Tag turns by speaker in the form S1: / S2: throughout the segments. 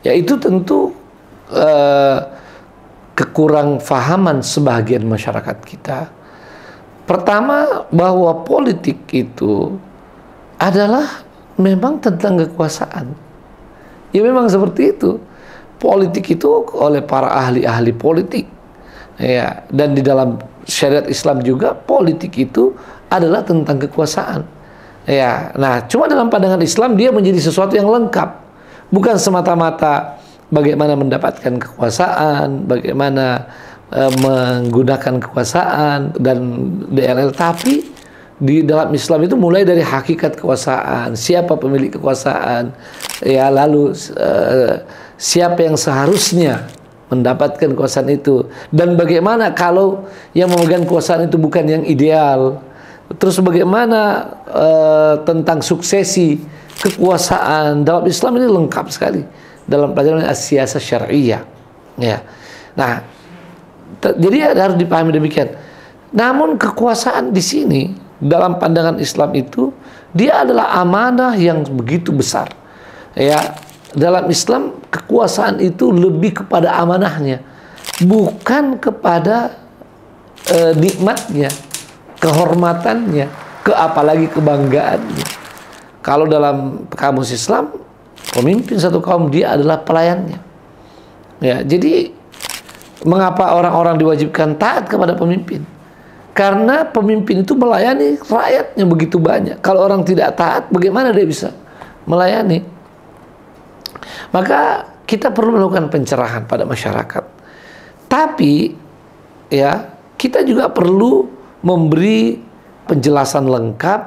S1: Ya itu tentu kekurang fahaman sebagian masyarakat kita. Pertama, bahwa politik itu adalah memang tentang kekuasaan. Ya memang seperti itu. Politik itu oleh para ahli-ahli politik. Ya, dan di dalam syariat Islam juga politik itu adalah tentang kekuasaan. Ya, nah cuma dalam pandangan Islam dia menjadi sesuatu yang lengkap, bukan semata-mata bagaimana mendapatkan kekuasaan, bagaimana menggunakan kekuasaan dan DLL, tapi di dalam Islam itu mulai dari hakikat kekuasaan, siapa pemilik kekuasaan, ya lalu siapa yang seharusnya mendapatkan kekuasaan itu, dan bagaimana kalau yang memegang kekuasaan itu bukan yang ideal. Terus bagaimana tentang suksesi kekuasaan dalam Islam ini lengkap sekali dalam pelajaran as-siyasah syar'iyyah. Ya. Nah, jadi harus dipahami demikian. Namun kekuasaan di sini dalam pandangan Islam itu dia adalah amanah yang begitu besar. Ya, dalam Islam kekuasaan itu lebih kepada amanahnya, bukan kepada nikmatnya, kehormatannya, apalagi kebanggaannya. Kalau dalam kamus Islam, pemimpin satu kaum dia adalah pelayannya. Ya, jadi mengapa orang-orang diwajibkan taat kepada pemimpin? Karena pemimpin itu melayani rakyatnya begitu banyak. Kalau orang tidak taat, bagaimana dia bisa melayani? Maka kita perlu melakukan pencerahan pada masyarakat. Tapi ya, kita juga perlu memberi penjelasan lengkap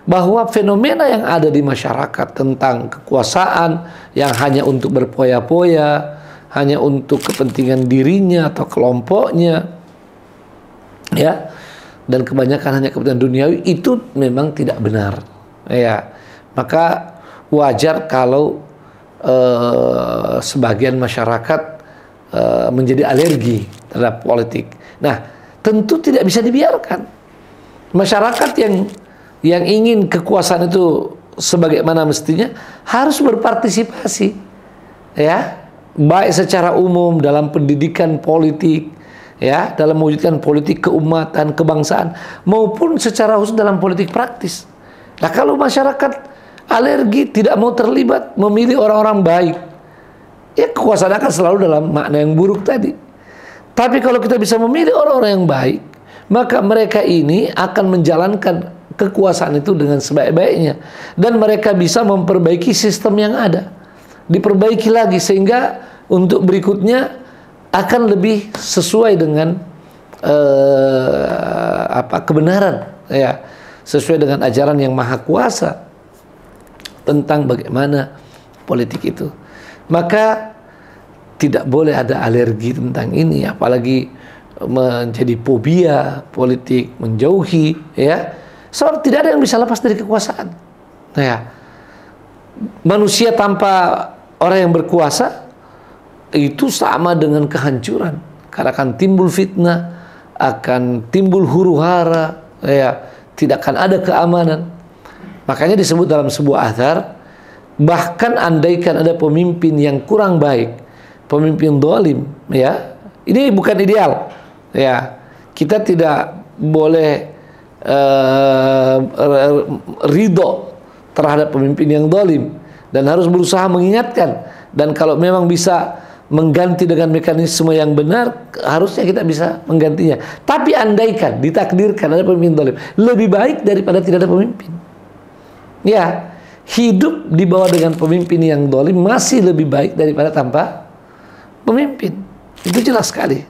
S1: bahwa fenomena yang ada di masyarakat tentang kekuasaan yang hanya untuk berpoya-poya, hanya untuk kepentingan dirinya atau kelompoknya, ya, dan kebanyakan hanya kepentingan duniawi, itu memang tidak benar. Ya, maka wajar kalau sebagian masyarakat menjadi alergi terhadap politik. Nah, tentu tidak bisa dibiarkan. Masyarakat yang ingin kekuasaan itu sebagaimana mestinya harus berpartisipasi, ya, baik secara umum dalam pendidikan politik, ya, dalam mewujudkan politik keumatan, kebangsaan, maupun secara khusus dalam politik praktis. Nah, kalau masyarakat alergi, tidak mau terlibat, memilih orang-orang baik, ya kekuasaan akan selalu dalam makna yang buruk tadi. Tapi kalau kita bisa memilih orang-orang yang baik, maka mereka ini akan menjalankan kekuasaan itu dengan sebaik-baiknya, dan mereka bisa memperbaiki sistem yang ada, diperbaiki lagi sehingga untuk berikutnya akan lebih sesuai dengan kebenaran, ya, sesuai dengan ajaran yang maha kuasa tentang bagaimana politik itu. Maka tidak boleh ada alergi tentang ini, apalagi menjadi fobia politik, menjauhi, ya. Soal tidak ada yang bisa lepas dari kekuasaan. Nah, ya, manusia tanpa orang yang berkuasa itu sama dengan kehancuran, karena akan timbul fitnah, akan timbul huru-hara, ya, tidak akan ada keamanan. Makanya disebut dalam sebuah athar, bahkan andaikan ada pemimpin yang kurang baik, pemimpin zalim, ya, ini bukan ideal, ya, kita tidak boleh ridho terhadap pemimpin yang zalim, dan harus berusaha mengingatkan, dan kalau memang bisa mengganti dengan mekanisme yang benar, harusnya kita bisa menggantinya. Tapi andaikan ditakdirkan ada pemimpin zalim, lebih baik daripada tidak ada pemimpin. Ya, hidup di bawah dengan pemimpin yang zalim masih lebih baik daripada tanpa pemimpin. Itu jelas sekali.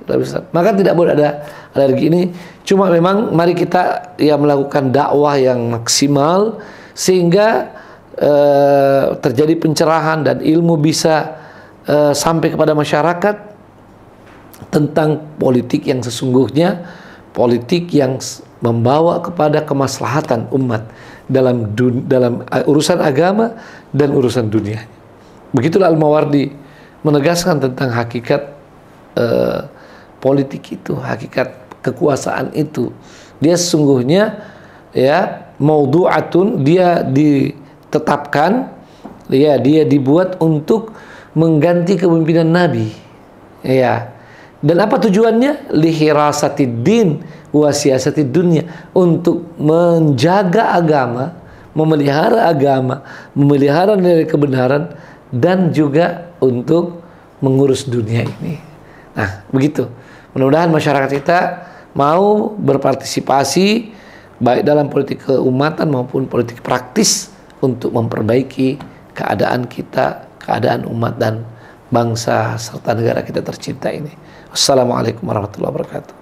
S1: Maka tidak boleh ada alergi ini. Cuma memang mari kita ya melakukan dakwah yang maksimal sehingga terjadi pencerahan dan ilmu bisa sampai kepada masyarakat tentang politik yang sesungguhnya, politik yang membawa kepada kemaslahatan umat dalam urusan agama dan urusan dunia. Begitulah Al-Mawardi menegaskan tentang hakikat politik itu, hakikat kekuasaan itu. Dia sesungguhnya, ya, maudhu'atun, dia ditetapkan, ya, dia dibuat untuk mengganti kepemimpinan Nabi. Ya. Dan apa tujuannya? Lihirasatid din wa siyasatid dunya, untuk menjaga agama, memelihara nilai kebenaran, dan juga untuk mengurus dunia ini. Nah, begitu. Mudah-mudahan masyarakat kita mau berpartisipasi baik dalam politik keumatan maupun politik praktis untuk memperbaiki keadaan kita, keadaan umat dan bangsa serta negara kita tercinta ini. Wassalamualaikum warahmatullahi wabarakatuh.